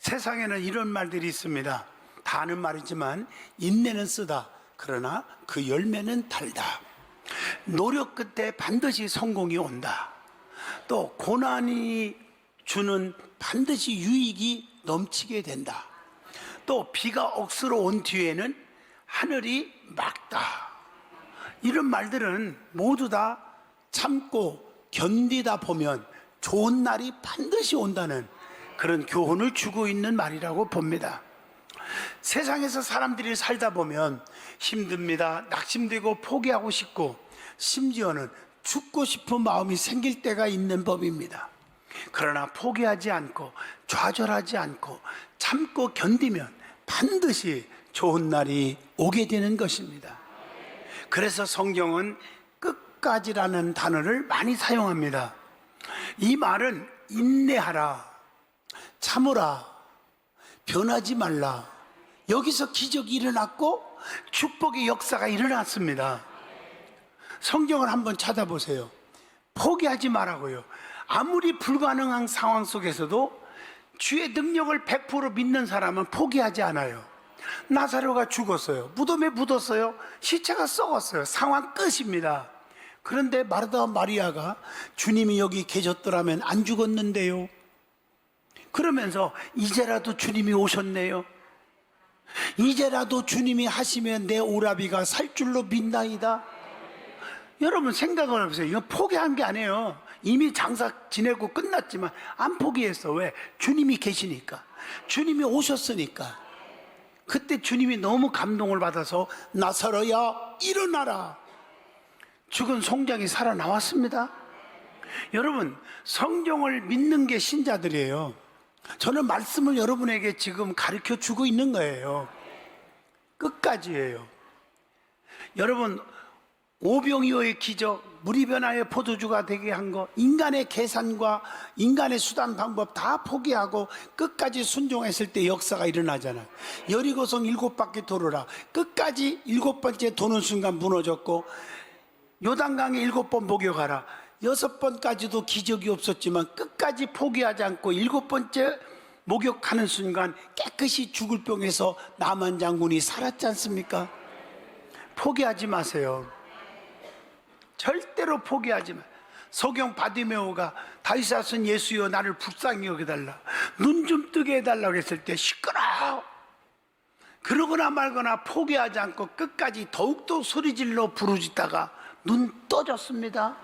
세상에는 이런 말들이 있습니다. 다 아는 말이지만 인내는 쓰다, 그러나 그 열매는 달다. 노력 끝에 반드시 성공이 온다. 또 고난이 주는 반드시 유익이 넘치게 된다. 또 비가 억수로 온 뒤에는 하늘이 맑다. 이런 말들은 모두 다 참고 견디다 보면 좋은 날이 반드시 온다는 그런 교훈을 주고 있는 말이라고 봅니다. 세상에서 사람들이 살다 보면 힘듭니다. 낙심되고 포기하고 싶고 심지어는 죽고 싶은 마음이 생길 때가 있는 법입니다. 그러나 포기하지 않고 좌절하지 않고 참고 견디면 반드시 좋은 날이 오게 되는 것입니다. 그래서 성경은 끝까지라는 단어를 많이 사용합니다. 이 말은 인내하라, 참으라, 변하지 말라. 여기서 기적이 일어났고 축복의 역사가 일어났습니다. 성경을 한번 찾아보세요. 포기하지 말라고요. 아무리 불가능한 상황 속에서도 주의 능력을 100% 믿는 사람은 포기하지 않아요. 나사로가 죽었어요. 무덤에 묻었어요. 시체가 썩었어요. 상황 끝입니다. 그런데 마르다 마리아가 주님이 여기 계셨더라면 안 죽었는데요. 그러면서 이제라도 주님이 오셨네요. 이제라도 주님이 하시면 내 오라비가 살 줄로 믿나이다. 여러분 생각을 해보세요. 이거 포기한 게 아니에요. 이미 장사 지내고 끝났지만 안 포기했어. 왜? 주님이 계시니까, 주님이 오셨으니까. 그때 주님이 너무 감동을 받아서 나사로야 일어나라. 죽은 송장이 살아나왔습니다. 여러분, 성경을 믿는 게 신자들이에요. 저는 말씀을 여러분에게 지금 가르쳐 주고 있는 거예요. 끝까지예요. 여러분, 오병이어의 기적, 물이 변하여 포도주가 되게 한 거, 인간의 계산과 인간의 수단 방법 다 포기하고 끝까지 순종했을 때 역사가 일어나잖아요. 여리고성 7바퀴 돌으라. 끝까지 7번째 도는 순간 무너졌고, 요단강에 7번 목욕하라. 6번까지도 기적이 없었지만 끝까지 포기하지 않고 7번째 목욕하는 순간 깨끗이 죽을 병에서 나만 장군이 살았지 않습니까? 포기하지 마세요. 절대로 포기하지 마. 소경 바디메오가 다윗의 아들 예수여 나를 불쌍히 여겨달라, 눈 좀 뜨게 해달라고 했을 때 시끄러워. 그러거나 말거나 포기하지 않고 끝까지 더욱더 소리질러 부르짖다가 눈 떠졌습니다.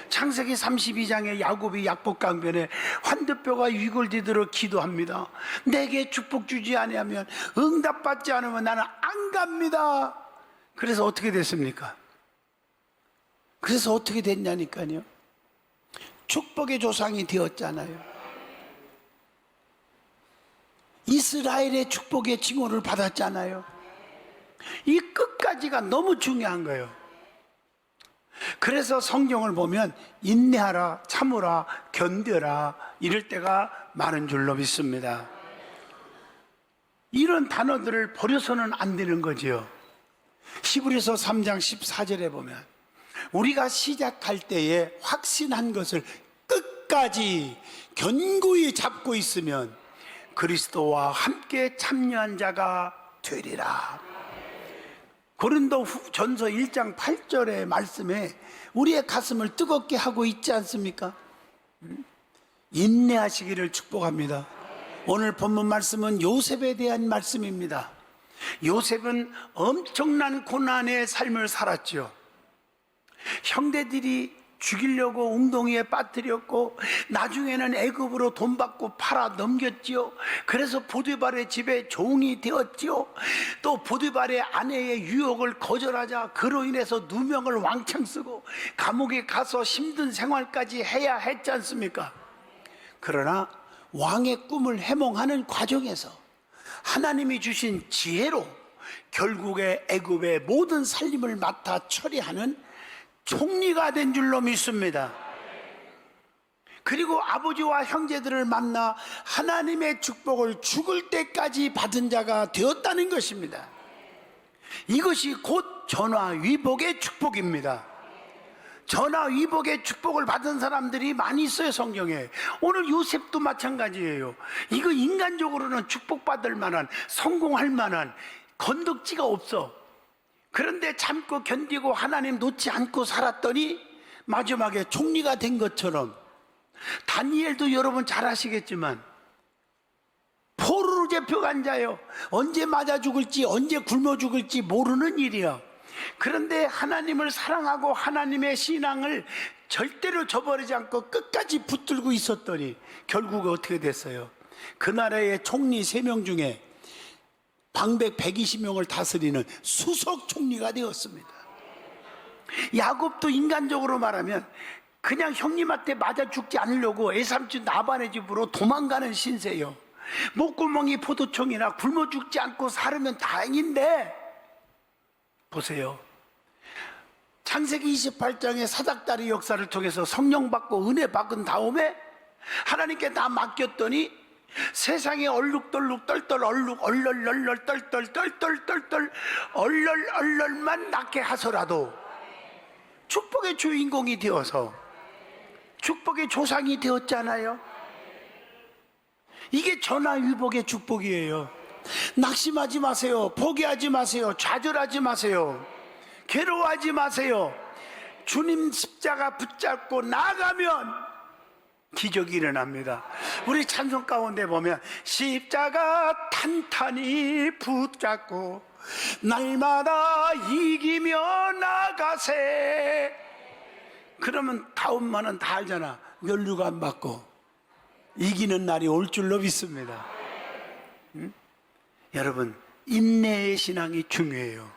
창세기 32장에 야곱이 약복강변에 환드뼈가 위골디들어 기도합니다. 내게 축복 주지 아니하면, 응답받지 않으면 나는 안 갑니다. 그래서 어떻게 됐습니까? 그래서 어떻게 됐냐니까요. 축복의 조상이 되었잖아요. 이스라엘의 축복의 징후를 받았잖아요. 이 끝까지가 너무 중요한 거예요. 그래서 성경을 보면 인내하라, 참으라, 견뎌라 이럴 때가 많은 줄로 믿습니다. 이런 단어들을 버려서는 안 되는 거지요. 히브리서 3장 14절에 보면 우리가 시작할 때에 확신한 것을 끝까지 견고히 잡고 있으면 그리스도와 함께 참여한 자가 되리라. 고린도전서 1장 8절의 말씀에 우리의 가슴을 뜨겁게 하고 있지 않습니까? 인내하시기를 축복합니다. 오늘 본문 말씀은 요셉에 대한 말씀입니다. 요셉은 엄청난 고난의 삶을 살았죠. 형제들이 죽이려고 웅덩이에 빠뜨렸고 나중에는 애굽으로 돈 받고 팔아 넘겼지요. 그래서 보디발의 집에 종이 되었지요. 또 보디발의 아내의 유혹을 거절하자 그로 인해서 누명을 왕창 쓰고 감옥에 가서 힘든 생활까지 해야 했지 않습니까? 그러나 왕의 꿈을 해몽하는 과정에서 하나님이 주신 지혜로 결국에 애굽의 모든 살림을 맡아 처리하는 총리가 된 줄로 믿습니다. 그리고 아버지와 형제들을 만나 하나님의 축복을 죽을 때까지 받은 자가 되었다는 것입니다. 이것이 곧 전화위복의 축복입니다. 전화위복의 축복을 받은 사람들이 많이 있어요, 성경에. 오늘 요셉도 마찬가지예요. 이거 인간적으로는 축복받을 만한, 성공할 만한 건덕지가 없어. 그런데 참고 견디고 하나님 놓지 않고 살았더니 마지막에 총리가 된 것처럼, 다니엘도 여러분 잘 아시겠지만 포로로 잡혀간 자요. 언제 맞아 죽을지, 언제 굶어 죽을지 모르는 일이야. 그런데 하나님을 사랑하고 하나님의 신앙을 절대로 저버리지 않고 끝까지 붙들고 있었더니 결국 어떻게 됐어요? 그 나라의 총리 3명 중에 방백 120명을 다스리는 수석 총리가 되었습니다. 야곱도 인간적으로 말하면 그냥 형님한테 맞아 죽지 않으려고 애삼촌 나반의 집으로 도망가는 신세요. 목구멍이 포도청이나 굶어 죽지 않고 살으면 다행인데, 보세요. 창세기 28장의 사닥다리 역사를 통해서 성령 받고 은혜 받은 다음에 하나님께 다 맡겼더니 세상에 얼룩덜룩 떨떨 얼룩 얼떨떨 떨떨 떨떨 얼떨만 낳게 하서라도 축복의 주인공이 되어서 축복의 조상이 되었잖아요. 이게 전화위복의 축복이에요. 낙심하지 마세요. 포기하지 마세요. 좌절하지 마세요. 괴로워하지 마세요. 주님 십자가 붙잡고 나가면 기적이 일어납니다. 우리 찬송 가운데 보면 십자가 탄탄히 붙잡고 날마다 이기며 나가세. 그러면 다음만은 다 알잖아. 면류관 안 받고 이기는 날이 올 줄로 믿습니다. 응? 여러분, 인내의 신앙이 중요해요.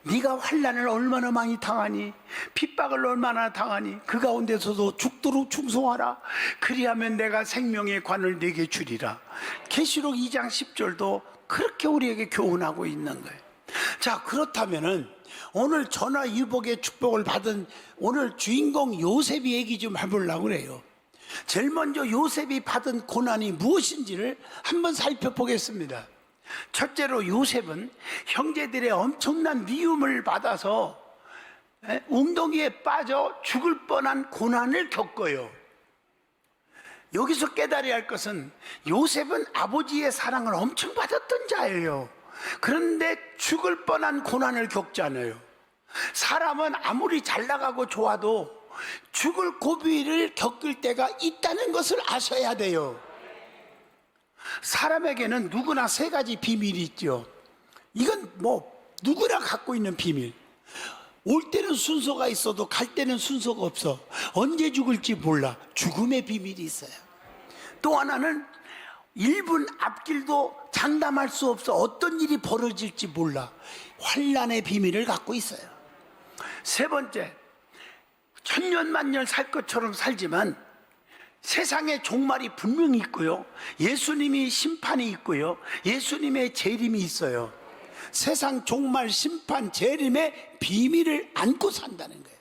네가 환난을 얼마나 많이 당하니, 핍박을 얼마나 당하니, 그 가운데서도 죽도록 충성하라. 그리하면 내가 생명의 관을 네게 주리라. 계시록 2장 10절도 그렇게 우리에게 교훈하고 있는 거예요. 자, 그렇다면은 오늘 전화위복의 축복을 받은 오늘 주인공 요셉이 얘기 좀 해보려고 그래요. 제일 먼저 요셉이 받은 고난이 무엇인지를 한번 살펴보겠습니다. 첫째로 요셉은 형제들의 엄청난 미움을 받아서 웅덩이에 빠져 죽을 뻔한 고난을 겪어요. 여기서 깨달아야 할 것은 요셉은 아버지의 사랑을 엄청 받았던 자예요. 그런데 죽을 뻔한 고난을 겪잖아요. 사람은 아무리 잘 나가고 좋아도 죽을 고비를 겪을 때가 있다는 것을 아셔야 돼요. 사람에게는 누구나 3가지 비밀이 있죠. 이건 뭐 누구나 갖고 있는 비밀. 올 때는 순서가 있어도 갈 때는 순서가 없어. 언제 죽을지 몰라. 죽음의 비밀이 있어요. 또 하나는 1분 앞길도 장담할 수 없어. 어떤 일이 벌어질지 몰라. 환난의 비밀을 갖고 있어요. 3번째, 천년만년 살 것처럼 살지만 세상에 종말이 분명히 있고요, 예수님이 심판이 있고요, 예수님의 재림이 있어요. 세상 종말, 심판, 재림의 비밀을 안고 산다는 거예요.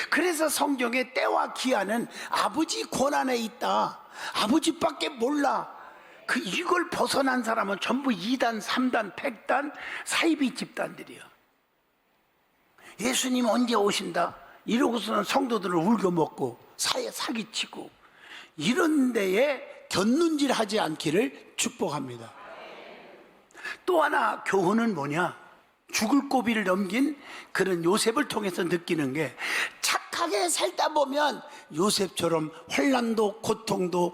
그래서 성경의 때와 기한은 아버지 권한에 있다. 아버지밖에 몰라. 이걸 벗어난 사람은 전부 2단, 3단, 100단, 사이비 집단들이야. 예수님 언제 오신다? 이러고서는 성도들을 울겨먹고 사기치고 이런 데에 곁눈질하지 않기를 축복합니다. 또 하나 교훈은 뭐냐? 죽을 고비를 넘긴 그런 요셉을 통해서 느끼는 게, 착하게 살다 보면 요셉처럼 환난도 고통도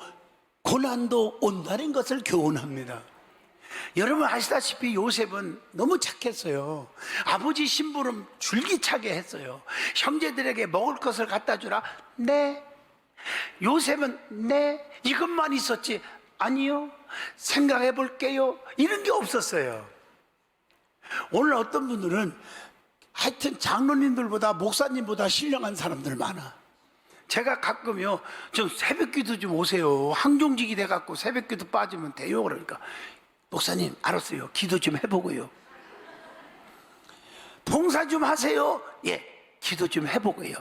고난도 온다는 것을 교훈합니다. 여러분 아시다시피 요셉은 너무 착했어요. 아버지 심부름 줄기차게 했어요. 형제들에게 먹을 것을 갖다 주라. 네. 요셉은 네. 이것만 있었지. 아니요. 생각해 볼게요. 이런 게 없었어요. 오늘 어떤 분들은 하여튼 장로님들보다 목사님보다 신령한 사람들 많아. 제가 가끔요, 좀 새벽기도 좀 오세요. 항종직이 돼갖고 새벽기도 빠지면 돼요. 그러니까 목사님 알았어요. 기도 좀 해보고요. 봉사 좀 하세요. 예, 기도 좀 해보고요.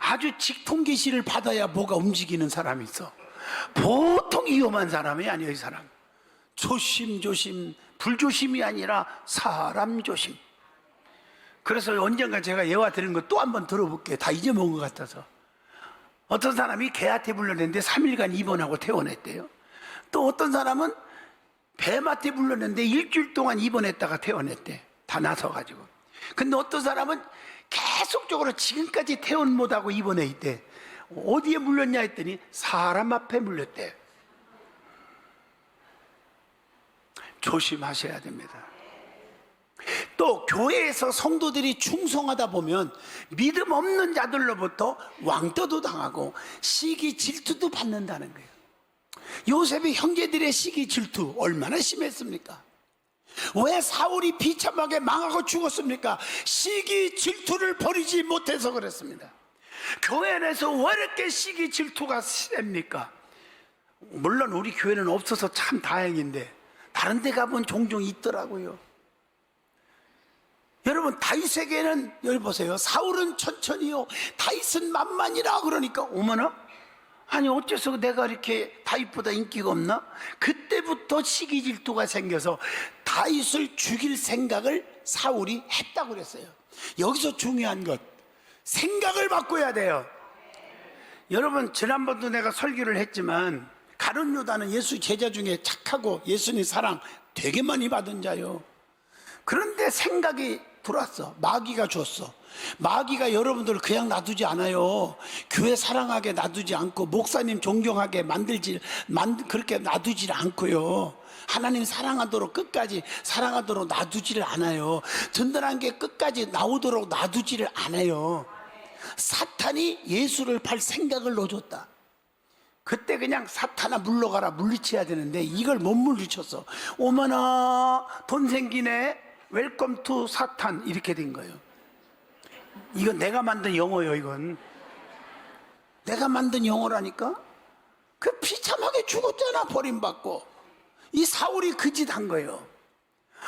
아주 직통계시를 받아야 뭐가 움직이는 사람이 있어. 보통 위험한 사람이 아니에요. 이 사람 조심조심, 불조심이 아니라 사람 조심. 그래서 언젠가 제가 예화 드린 거 또 한번 들어볼게요. 다 잊어먹은 것 같아서. 어떤 사람이 개한테 불렀는데 3일간 입원하고 퇴원했대요. 또 어떤 사람은 뱀한테 불렀는데 일주일 동안 입원했다가 퇴원했대. 다 나서가지고. 근데 어떤 사람은 계속적으로 지금까지 퇴원 못하고 입원해 있대. 어디에 물렸냐 했더니 사람 앞에 물렸대. 조심하셔야 됩니다. 또 교회에서 성도들이 충성하다 보면 믿음 없는 자들로부터 왕따도 당하고 시기 질투도 받는다는 거예요. 요셉의 형제들의 시기 질투 얼마나 심했습니까? 왜 사울이 비참하게 망하고 죽었습니까? 시기 질투를 버리지 못해서 그랬습니다. 교회 안에서 왜 이렇게 시기 질투가 셉니까? 물론 우리 교회는 없어서 참 다행인데 다른 데 가보면 종종 있더라고요. 여러분, 다윗에게는 여기 보세요. 사울은 천천히요, 다윗은 만만이라 그러니까 어머나? 아니 어째서 내가 이렇게 다윗보다 인기가 없나? 그때부터 시기 질투가 생겨서 다윗을 죽일 생각을 사울이 했다고 그랬어요. 여기서 중요한 것, 생각을 바꿔야 돼요. 여러분, 지난번도 내가 설교를 했지만 가룟 유다는 예수 제자 중에 착하고 예수님 사랑 되게 많이 받은 자요. 그런데 생각이 들어왔어. 마귀가 줬어. 마귀가 여러분들을 그냥 놔두지 않아요. 교회 사랑하게 놔두지 않고 목사님 존경하게 그렇게 놔두질 않고요. 하나님 사랑하도록 끝까지 사랑하도록 놔두지를 않아요. 든든한 게 끝까지 나오도록 놔두지를 않아요. 사탄이 예수를 팔 생각을 넣어줬다. 그때 그냥 사탄아 물러가라 물리쳐야 되는데 이걸 못 물리쳤어. 어머나 돈 생기네, 웰컴 투 사탄, 이렇게 된 거예요. 이건 내가 만든 영어예요. 이건 내가 만든 영어라니까. 그 비참하게 죽었잖아, 버림받고. 이 사울이 그 짓 한 거예요.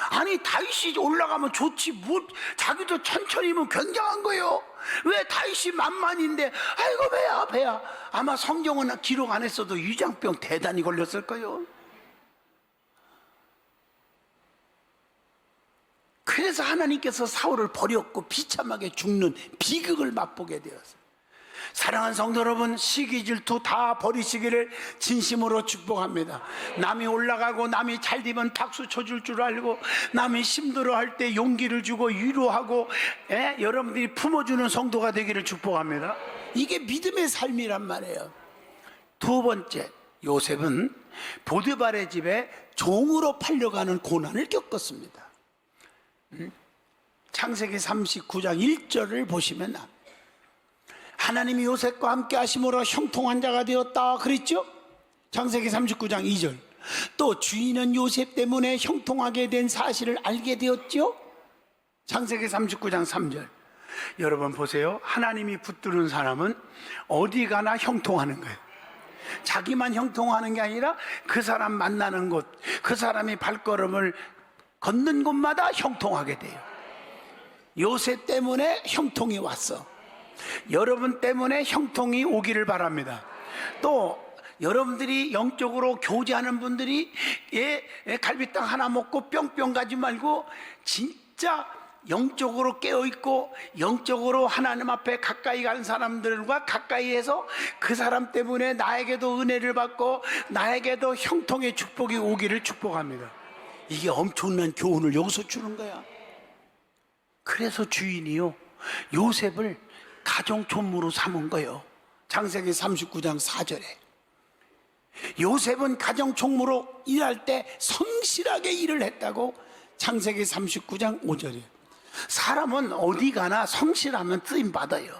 아니 다윗이 올라가면 좋지, 뭐 자기도 천천히면 굉장한 거예요. 왜 다윗이 만만인데 아이고 배야 배야. 아마 성경은 기록 안 했어도 위장병 대단히 걸렸을 거예요. 그래서 하나님께서 사울을 버렸고 비참하게 죽는 비극을 맛보게 되었어요. 사랑하는 성도 여러분, 시기 질투 다 버리시기를 진심으로 축복합니다. 남이 올라가고 남이 잘 되면 박수 쳐줄 줄 알고, 남이 힘들어할 때 용기를 주고 위로하고, 여러분들이 품어주는 성도가 되기를 축복합니다. 이게 믿음의 삶이란 말이에요. 두 번째, 요셉은 보디발의 집에 종으로 팔려가는 고난을 겪었습니다. 창세기 39장 1절을 보시면 하나님이 요셉과 함께 하심으로 형통한 자가 되었다 그랬죠? 창세기 39장 2절. 또 주인은 요셉 때문에 형통하게 된 사실을 알게 되었죠? 창세기 39장 3절. 여러분 보세요. 하나님이 붙드는 사람은 어디 가나 형통하는 거예요. 자기만 형통하는 게 아니라 그 사람 만나는 곳, 그 사람이 발걸음을 걷는 곳마다 형통하게 돼요. 요셉 때문에 형통이 왔어. 여러분 때문에 형통이 오기를 바랍니다. 또 여러분들이 영적으로 교제하는 분들이 갈비탕 하나 먹고 뿅뿅 가지 말고 진짜 영적으로 깨어있고 영적으로 하나님 앞에 가까이 가는 사람들과 가까이해서 그 사람 때문에 나에게도 은혜를 받고 나에게도 형통의 축복이 오기를 축복합니다. 이게 엄청난 교훈을 여기서 주는 거야. 그래서 주인이요, 요셉을 가정촌무로 삼은 거예요. 창세기 39장 4절에 요셉은 가정총무로 일할 때 성실하게 일을 했다고 창세기 39장 5절에. 사람은 어디 가나 성실하면 쓰임받아요.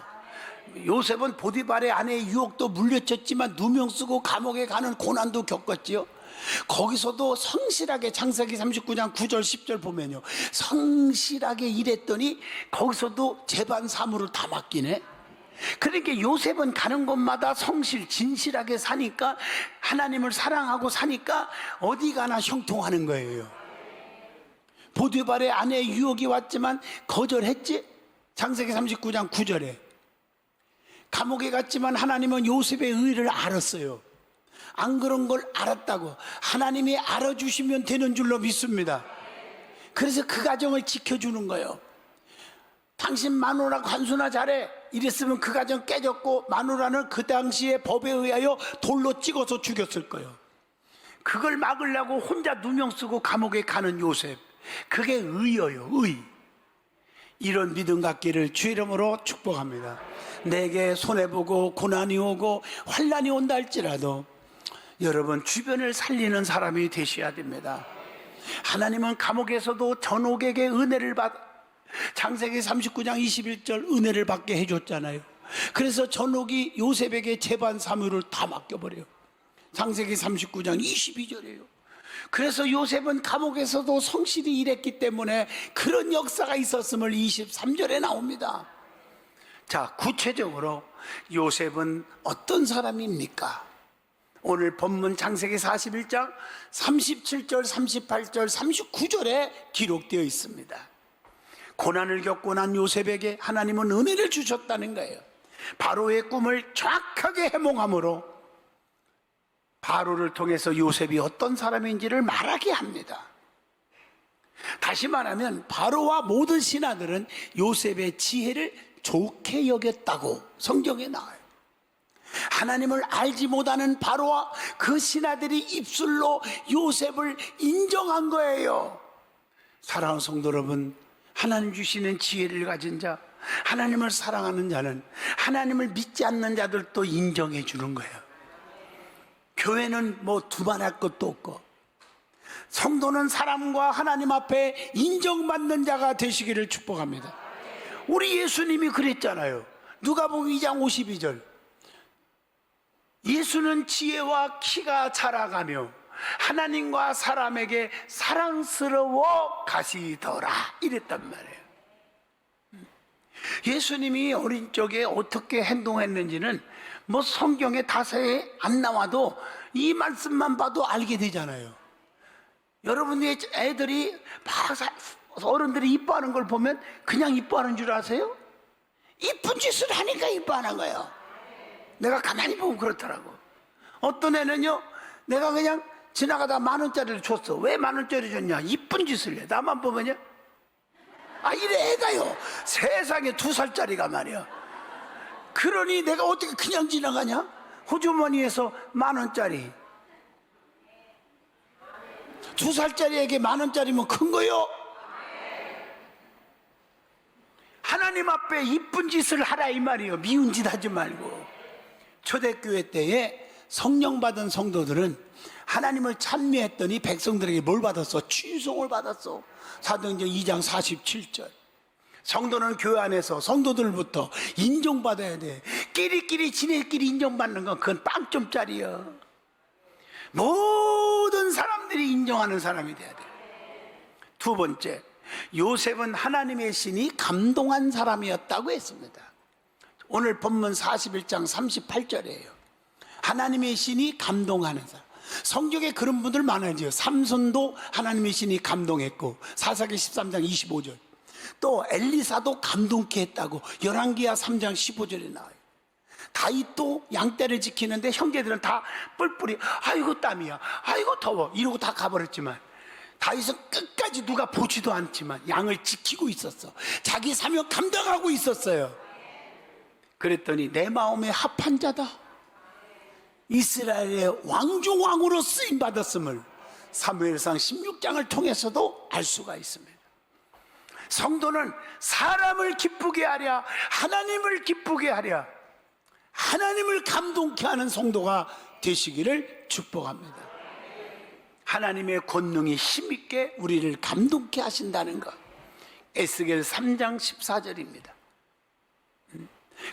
요셉은 보디발의 아내의 유혹도 물려쳤지만 누명 쓰고 감옥에 가는 고난도 겪었지요. 거기서도 성실하게 창세기 39장 9절 10절 보면요, 성실하게 일했더니 거기서도 재반 사무를 다 맡기네. 그러니까 요셉은 가는 곳마다 진실하게 사니까, 하나님을 사랑하고 사니까 어디 가나 형통하는 거예요. 보디발의 아내의 유혹이 왔지만 거절했지. 창세기 39장 9절에 감옥에 갔지만 하나님은 요셉의 의를 알았어요. 안 그런 걸 알았다고 하나님이 알아주시면 되는 줄로 믿습니다. 그래서 그 가정을 지켜주는 거예요. 당신 마누라 관수나 잘해. 이랬으면 그 가정 깨졌고 마누라는 그 당시에 법에 의하여 돌로 찍어서 죽였을 거예요. 그걸 막으려고 혼자 누명 쓰고 감옥에 가는 요셉, 그게 의여요. 의. 이런 믿음 갖기를 주의 이름으로 축복합니다. 내게 손해보고 고난이 오고 환난이 온다 할지라도 여러분 주변을 살리는 사람이 되셔야 됩니다. 하나님은 감옥에서도 전옥에게 은혜를 창세기 39장 21절 은혜를 받게 해줬잖아요. 그래서 전옥이 요셉에게 재반 사무를 다 맡겨버려요. 창세기 39장 22절이에요. 그래서 요셉은 감옥에서도 성실히 일했기 때문에 그런 역사가 있었음을 23절에 나옵니다. 자, 구체적으로 요셉은 어떤 사람입니까? 오늘 본문 창세기 41장 37절, 38절, 39절에 기록되어 있습니다. 고난을 겪고 난 요셉에게 하나님은 은혜를 주셨다는 거예요. 바로의 꿈을 정확하게 해몽함으로 바로를 통해서 요셉이 어떤 사람인지를 말하게 합니다. 다시 말하면 바로와 모든 신하들은 요셉의 지혜를 좋게 여겼다고 성경에 나와요. 하나님을 알지 못하는 바로와 그 신하들이 입술로 요셉을 인정한 거예요. 사랑하는 성도 여러분, 하나님 주시는 지혜를 가진 자, 하나님을 사랑하는 자는 하나님을 믿지 않는 자들도 인정해 주는 거예요. 교회는 뭐 두말할 것도 없고, 성도는 사람과 하나님 앞에 인정받는 자가 되시기를 축복합니다. 우리 예수님이 그랬잖아요. 누가복음 2장 52절. 예수는 지혜와 키가 자라가며 하나님과 사람에게 사랑스러워 가시더라 이랬단 말이에요. 예수님이 어린 적에 어떻게 행동했는지는 뭐 성경에 다세히 안 나와도 이 말씀만 봐도 알게 되잖아요. 여러분의 애들이 막 어른들이 이뻐하는 걸 보면 그냥 이뻐하는 줄 아세요? 이쁜 짓을 하니까 이뻐하는 거예요. 내가 가만히 보면 그렇더라고. 어떤 애는요, 내가 그냥 지나가다 10,000원짜리를 줬어. 왜 10,000원짜리 줬냐? 이쁜 짓을 해. 나만 보면요, 아, 이래 애가요. 세상에 2살짜리가 말이야. 그러니 내가 어떻게 그냥 지나가냐? 호주머니에서 10,000원짜리, 2살짜리에게 10,000원짜리면 큰 거요. 하나님 앞에 이쁜 짓을 하라 이 말이에요. 미운 짓 하지 말고. 초대교회 때에 성령 받은 성도들은 하나님을 찬미했더니 백성들에게 뭘 받았어? 취송을 받았어. 사도행전 2장 47절. 성도는 교회 안에서 성도들부터 인정받아야 돼. 끼리끼리 지네끼리 인정받는 건 그건 빵점짜리야. 모든 사람들이 인정하는 사람이 돼야 돼. 두 번째, 요셉은 하나님의 신이 감동한 사람이었다고 했습니다. 오늘 본문 41장 38절이에요. 하나님의 신이 감동하는 사람. 성경에 그런 분들 많아요. 삼손도 하나님의 신이 감동했고, 사사기 13장 25절. 또 엘리사도 감동케 했다고 열왕기하 3장 15절에 나와요. 다윗도 양떼를 지키는데 형제들은 다 뿔뿔이 아이고 땀이야, 아이고 더워 이러고 다 가버렸지만 다윗은 끝까지 누가 보지도 않지만 양을 지키고 있었어. 자기 사명 감당하고 있었어요. 그랬더니 내 마음에 합한 자다, 이스라엘의 왕중왕으로 쓰임받았음을 사무엘상 16장을 통해서도 알 수가 있습니다. 성도는 사람을 기쁘게 하랴, 하나님을 기쁘게 하랴, 하나님을 감동케 하는 성도가 되시기를 축복합니다. 하나님의 권능이 힘있게 우리를 감동케 하신다는 것, 에스겔 3장 14절입니다.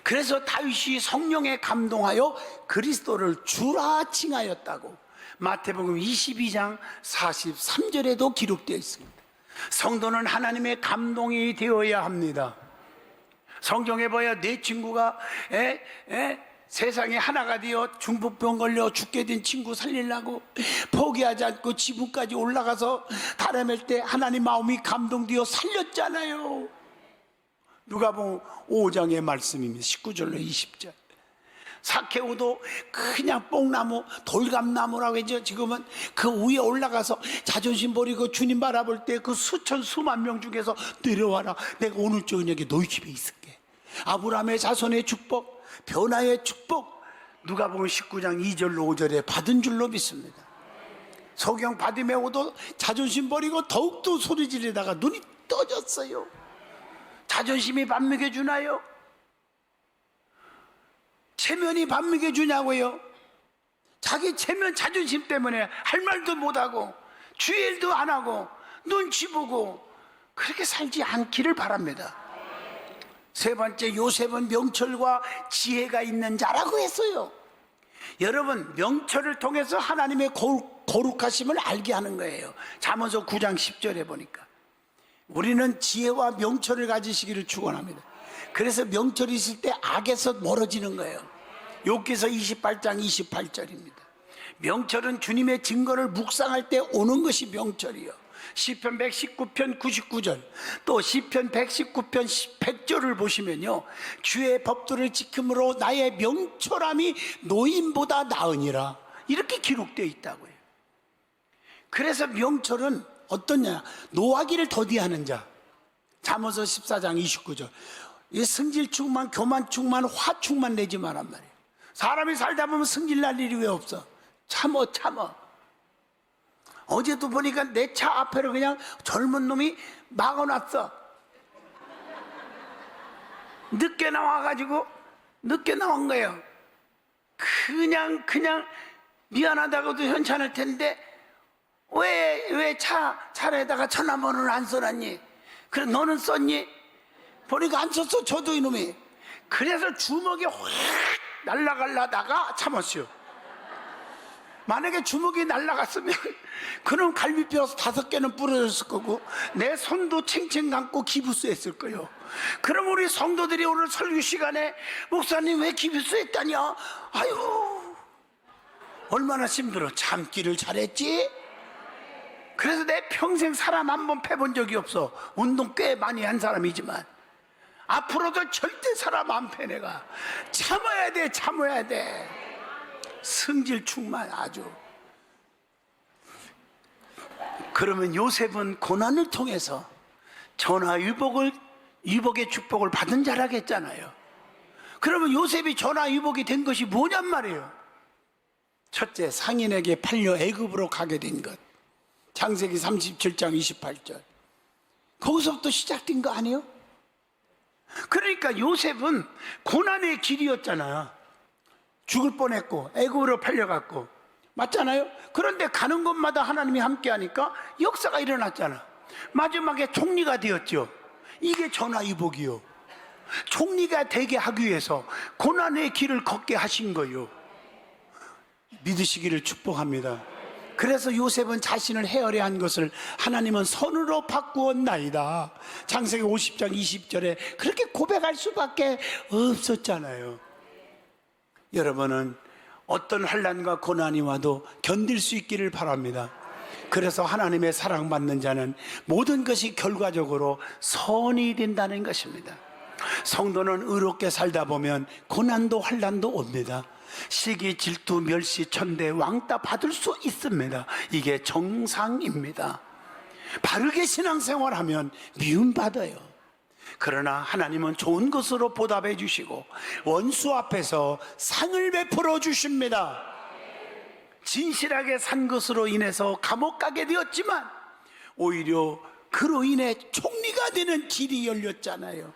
그래서 다윗이 성령에 감동하여 그리스도를 주라 칭하였다고 마태복음 22장 43절에도 기록되어 있습니다. 성도는 하나님의 감동이 되어야 합니다. 성경에 봐야 내 친구가 세상에 하나가 되어 중풍병 걸려 죽게 된 친구 살리려고 포기하지 않고 지붕까지 올라가서 다름할 때 하나님 마음이 감동되어 살렸잖아요. 누가복음 5장의 말씀입니다. 19절로 20절. 사케오도 그냥 뽕나무, 돌감나무라고 했죠. 지금은 그 위에 올라가서 자존심 버리고 주님 바라볼 때 그 수천 수만 명 중에서 내려와라. 내가 오늘 저녁에 너희 집에 있을게. 아브라함의 자손의 축복, 변화의 축복, 누가복음 19장 2절로 5절에 받은 줄로 믿습니다. 소경 바디메오도 자존심 버리고 더욱더 소리 지르다가 눈이 떠졌어요. 자존심이 밥 먹여주나요? 체면이 밥 먹여주냐고요? 자기 체면 자존심 때문에 할 말도 못하고 주의 일도 안 하고 눈치 보고 그렇게 살지 않기를 바랍니다. 세 번째, 요셉은 명철과 지혜가 있는 자라고 했어요. 여러분, 명철을 통해서 하나님의 거룩하심을 알게 하는 거예요. 잠언서 9장 10절에 보니까 우리는 지혜와 명철을 가지시기를 축원합니다. 그래서 명철이 있을 때 악에서 멀어지는 거예요. 욥기서 28장 28절입니다. 명철은 주님의 증거를 묵상할 때 오는 것이 명철이요. 시편 119편 99절, 또 시편 119편 100절을 보시면요, 주의 법도를 지킴으로 나의 명철함이 노인보다 나으니라, 이렇게 기록되어 있다고요. 그래서 명철은 어떠냐? 노하기를 더디하는 자. 잠언서 14장 29절. 이 승질 충만, 교만 충만, 화 충만 내지 말란 말이에요. 사람이 살다 보면 승질 날 일이 왜 없어? 참어. 어제도 보니까 내 차 앞에를 그냥 젊은 놈이 막아놨어. 늦게 나와가지고 늦게 나온 거예요. 그냥 미안하다고도 괜찮을 텐데 왜 차에다가 전화번호를 안 써놨니? 그래 너는 썼니? 보니까 안 썼어. 저도 이놈이. 그래서 주먹이 확 날아가려다가 참았어요. 만약에 주먹이 날아갔으면 그놈 갈비뼈 5개는 부러졌을 거고 내 손도 챙챙 감고 기부스했을 거예요. 그럼 우리 성도들이 오늘 설교 시간에 목사님 왜 기부스했다냐? 아유, 얼마나 힘들어. 참기를 잘했지? 그래서 내 평생 사람 한 번 패본 적이 없어. 운동 꽤 많이 한 사람이지만 앞으로도 절대 사람 안 패. 내가 참아야 돼. 승질 충만 아주. 그러면 요셉은 고난을 통해서 전화위복의 축복을 받은 자라겠잖아요. 그러면 요셉이 전화위복이 된 것이 뭐냔 말이에요. 첫째, 상인에게 팔려 애굽으로 가게 된 것. 창세기 37장 28절. 거기서부터 시작된 거 아니에요? 그러니까 요셉은 고난의 길이었잖아. 죽을 뻔했고 애굽으로 팔려갔고, 맞잖아요? 그런데 가는 곳마다 하나님이 함께하니까 역사가 일어났잖아. 마지막에 총리가 되었죠. 이게 전화위복이요. 총리가 되게 하기 위해서 고난의 길을 걷게 하신 거요. 믿으시기를 축복합니다. 그래서 요셉은 자신을 헤아려 한 것을 하나님은 선으로 바꾸었나이다. 창세기 50장 20절에 그렇게 고백할 수밖에 없었잖아요. 여러분은 어떤 환난과 고난이 와도 견딜 수 있기를 바랍니다. 그래서 하나님의 사랑받는 자는 모든 것이 결과적으로 선이 된다는 것입니다. 성도는 의롭게 살다 보면 고난도 환난도 옵니다. 시기, 질투, 멸시, 천대, 왕따 받을 수 있습니다. 이게 정상입니다. 바르게 신앙생활하면 미움받아요. 그러나 하나님은 좋은 것으로 보답해 주시고 원수 앞에서 상을 베풀어 주십니다. 진실하게 산 것으로 인해서 감옥 가게 되었지만 오히려 그로 인해 총리가 되는 길이 열렸잖아요.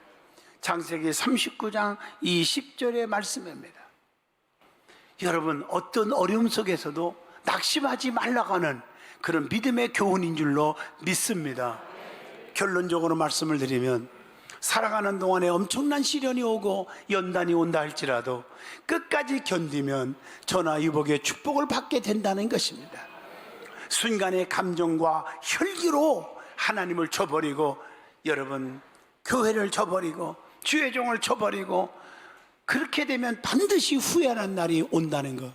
창세기 39장 20절의 말씀입니다. 여러분, 어떤 어려움 속에서도 낙심하지 말라고 하는 그런 믿음의 교훈인 줄로 믿습니다. 결론적으로 말씀을 드리면 살아가는 동안에 엄청난 시련이 오고 연단이 온다 할지라도 끝까지 견디면 전화위복의 축복을 받게 된다는 것입니다. 순간의 감정과 혈기로 하나님을 저버리고, 여러분, 교회를 저버리고 주의 종을 저버리고 그렇게 되면 반드시 후회하는 날이 온다는 것.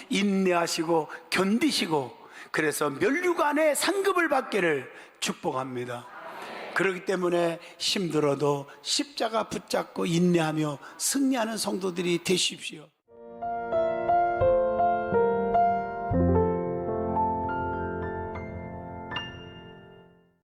인내하시고 견디시고, 그래서 면류관의 상급을 받기를 축복합니다. 그렇기 때문에 힘들어도 십자가 붙잡고 인내하며 승리하는 성도들이 되십시오.